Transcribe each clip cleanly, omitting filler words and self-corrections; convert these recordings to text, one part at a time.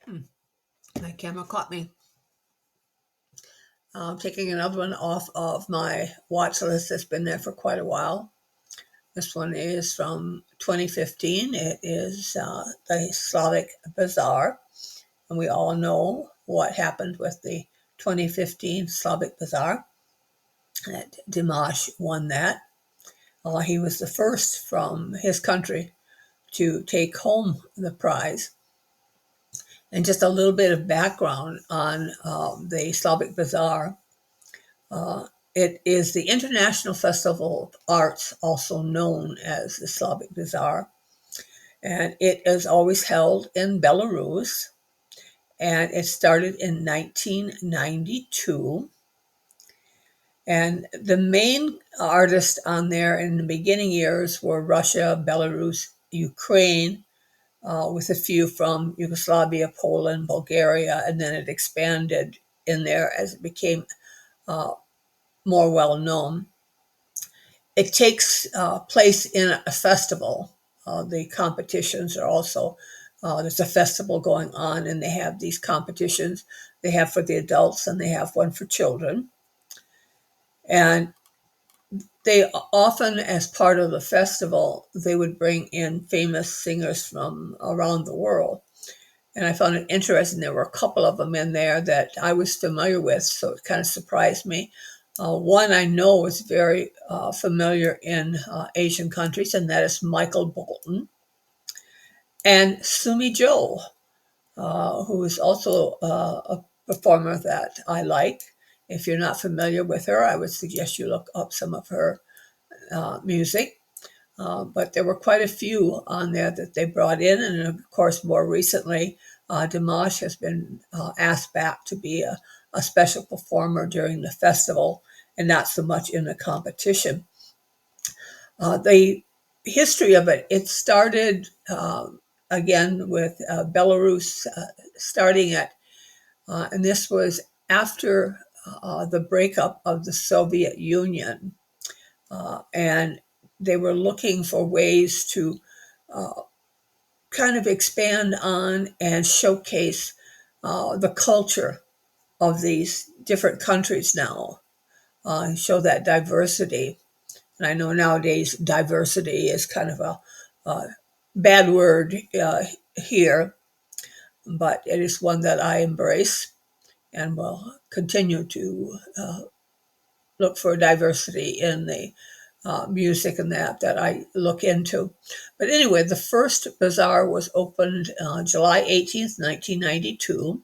My camera caught me. Taking another one off of my watch list that's been there for quite a while. This one is from 2015. It is the Slavic Bazaar. And we all know what happened with the 2015 Slavic Bazaar. That Dimash won that. He was the first from his country to take home the prize. And just a little bit of background on the Slavic Bazaar. It is the International Festival of Arts, also known as the Slavic Bazaar. And it is always held in Belarus. And it started in 1992. And the main artists on there in the beginning years were Russia, Belarus, Ukraine, with a few from Yugoslavia, Poland, Bulgaria, and then it expanded in there as it became more well known. It takes place in a festival. The competitions are also, there's a festival going on, and they have these competitions. They have for the adults, and they have one for children. And they often, as part of the festival, they would bring in famous singers from around the world. And I found it interesting. There were a couple of them in there that I was familiar with, so it kind of surprised me. One I know is very familiar in Asian countries, and that is Michael Bolton. And Sumi Jo, who is also a performer that I like. If you're not familiar with her, I would suggest you look up some of her music. But there were quite a few on there that they brought in. And of course, more recently, Dimash has been asked back to be a special performer during the festival and not so much in the competition. The history of it, it started again with Belarus starting it. And this was after the breakup of the Soviet Union. And they were looking for ways to kind of expand on and showcase the culture of these different countries now, show that diversity. And I know nowadays diversity is kind of a bad word here, but it is one that I embrace and will continue to look for diversity in the music and that I look into. But anyway, the first bazaar was opened July 18th, 1992.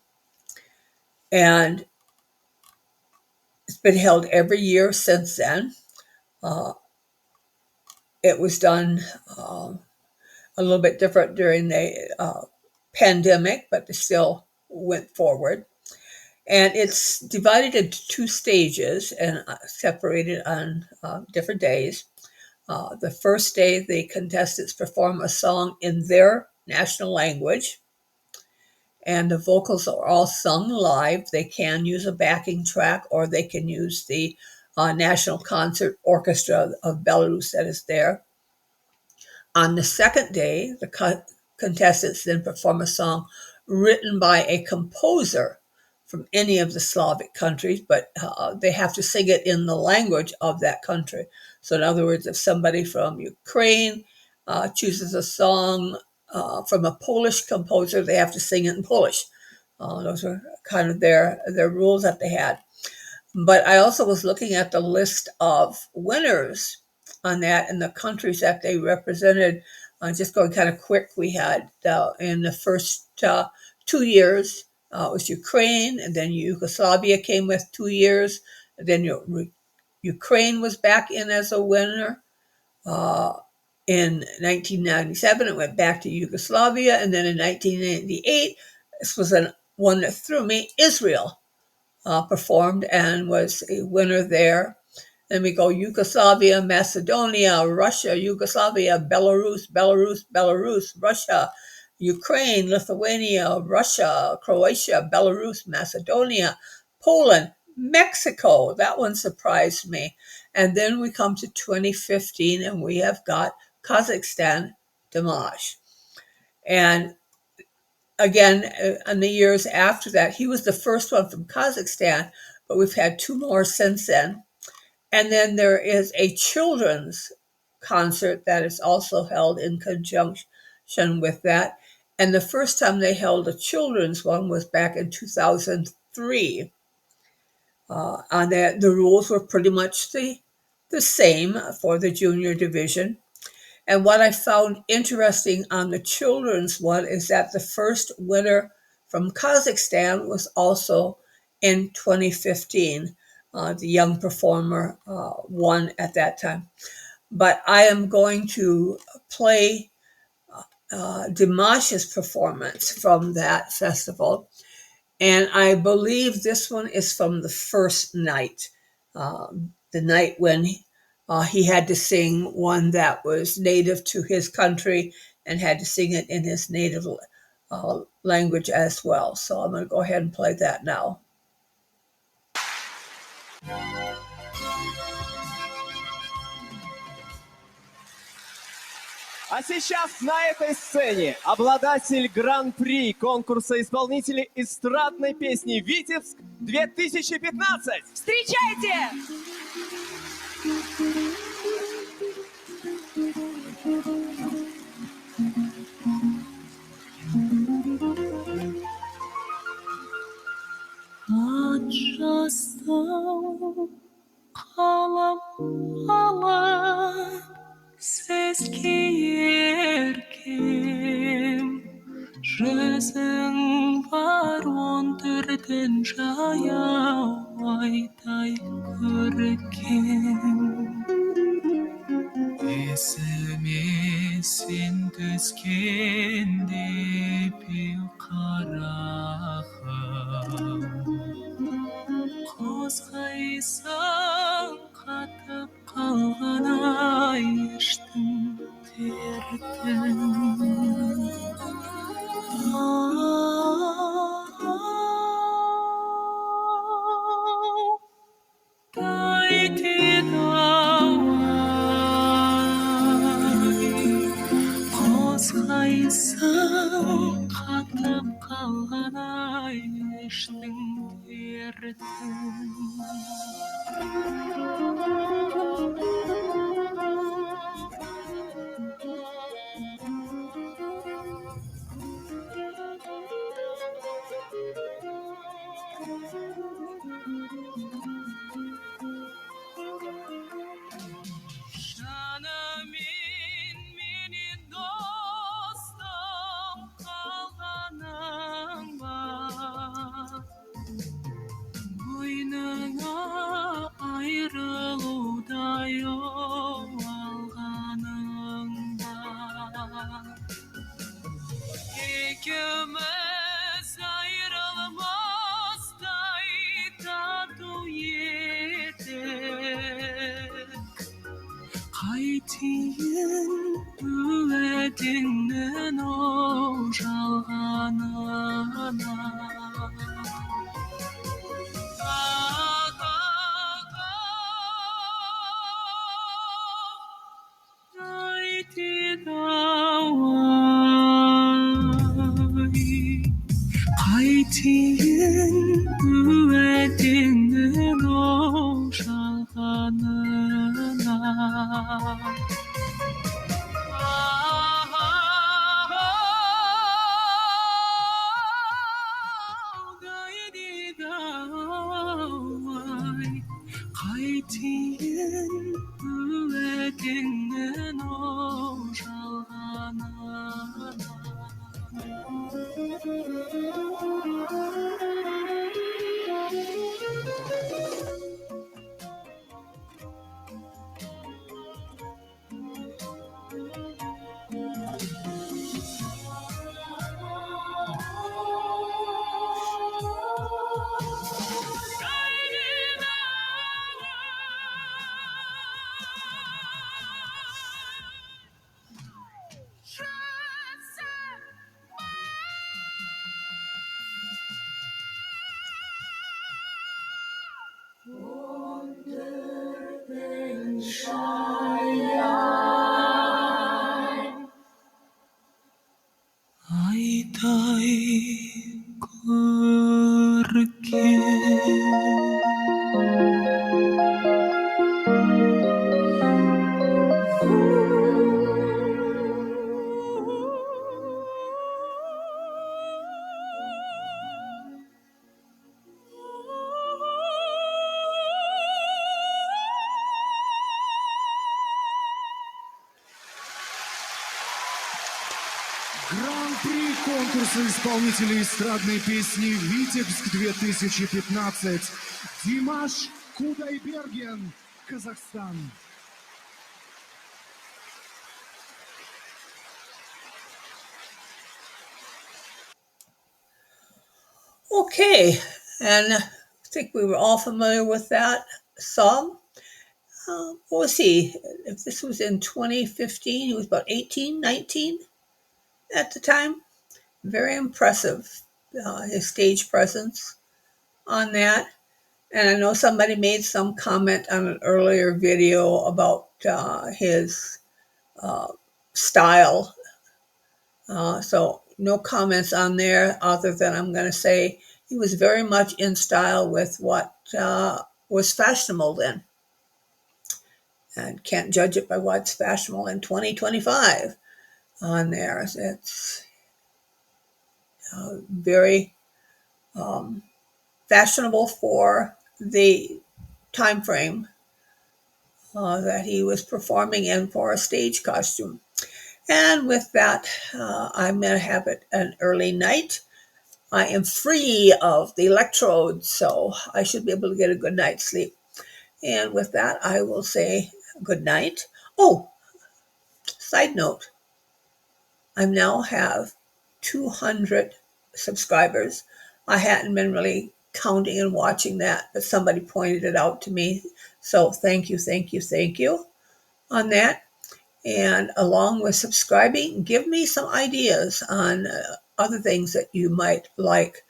And it's been held every year since then. It was done a little bit different during the pandemic, but it still went forward. And it's divided into two stages and separated on different days. The first day, the contestants perform a song in their national language, and the vocals are all sung live. They can use a backing track, or they can use the National Concert Orchestra of Belarus that is there. On the second day, the contestants then perform a song written by a composer from any of the Slavic countries, but they have to sing it in the language of that country. So in other words, if somebody from Ukraine chooses a song from a Polish composer, they have to sing it in Polish. Those are kind of their rules that they had. But I also was looking at the list of winners on that and the countries that they represented. Just going kind of quick, we had in the first 2 years, it was Ukraine, and then Yugoslavia came with 2 years. And then Ukraine was back in as a winner. In 1997, it went back to Yugoslavia. And then in 1998, this was one that threw me, Israel performed and was a winner there. Then we go Yugoslavia, Macedonia, Russia, Yugoslavia, Belarus, Russia, Ukraine, Lithuania, Russia, Croatia, Belarus, Macedonia, Poland, Mexico. That one surprised me. And then we come to 2015 and we have got Kazakhstan, Dimash. And again, in the years after that, he was the first one from Kazakhstan, but we've had two more since then. And then there is a children's concert that is also held in conjunction with that. And the first time they held a children's one was back in 2003. On that, the rules were pretty much the same for the junior division. And what I found interesting on the children's one is that the first winner from Kazakhstan was also in 2015. The young performer won at that time. But I am going to play Dimash's performance from that festival. And I believe this one is from the first night, the night when he had to sing one that was native to his country and had to sing it in his native language as well. So I'm going to go ahead and play that now. А сейчас на этой сцене обладатель Гран-при конкурса исполнителей эстрадной песни «Витебск 2015». Встречайте! Atjastım kalamalı Сезки еркем Жүзің бар он түрдің жаяу айдай көркем Есіме сен түскенде беу қарағым Қозғайсың қатып қалған ай іштің дертін Қозғайсың қатып қалған ай іштің дертін Жанымен менен достым қалғаның бар Мойныңа айрылудай алғаның бар Екеуміз айрылмастай тату едік Қайтейін уәдеңнің оу жалғанына Қайтейін уәдеңнің оу жалғанына Қайтейін уәдеңнің оу жалғанына Гран-при конкурса исполнителей эстрадной песни «Витебск-2015» Димаш Кудайберген, Казахстан. Okay, and I think we were all familiar with that song. What was he? If this was in 2015, he was about 18, 19 at the time. Very impressive, his stage presence on that. And I know somebody made some comment on an earlier video about his style. So no comments on there other than I'm going to say he was very much in style with what was fashionable then. And can't judge it by what's fashionable in 2025 on there. It's very fashionable for the time frame that he was performing in for a stage costume. And with that, I'm going to have it an early night. I am free of the electrodes, so I should be able to get a good night's sleep. And with that, I will say good night. Oh, side note, I now have 200 subscribers. I hadn't been really counting and watching that, but somebody pointed it out to me. So thank you, thank you, thank you on that. And along with subscribing, give me some ideas on other things that you might like.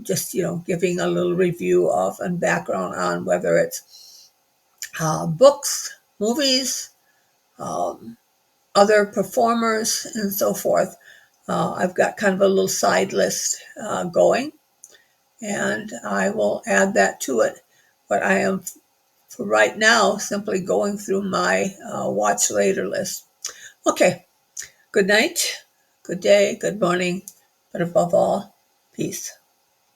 Just, giving a little review of and background on whether it's books, movies, other performers, and so forth. I've got kind of a little side list going, and I will add that to it. But I am, for right now, simply going through my watch later list. Okay, good night, good day, good morning, but above all, peace.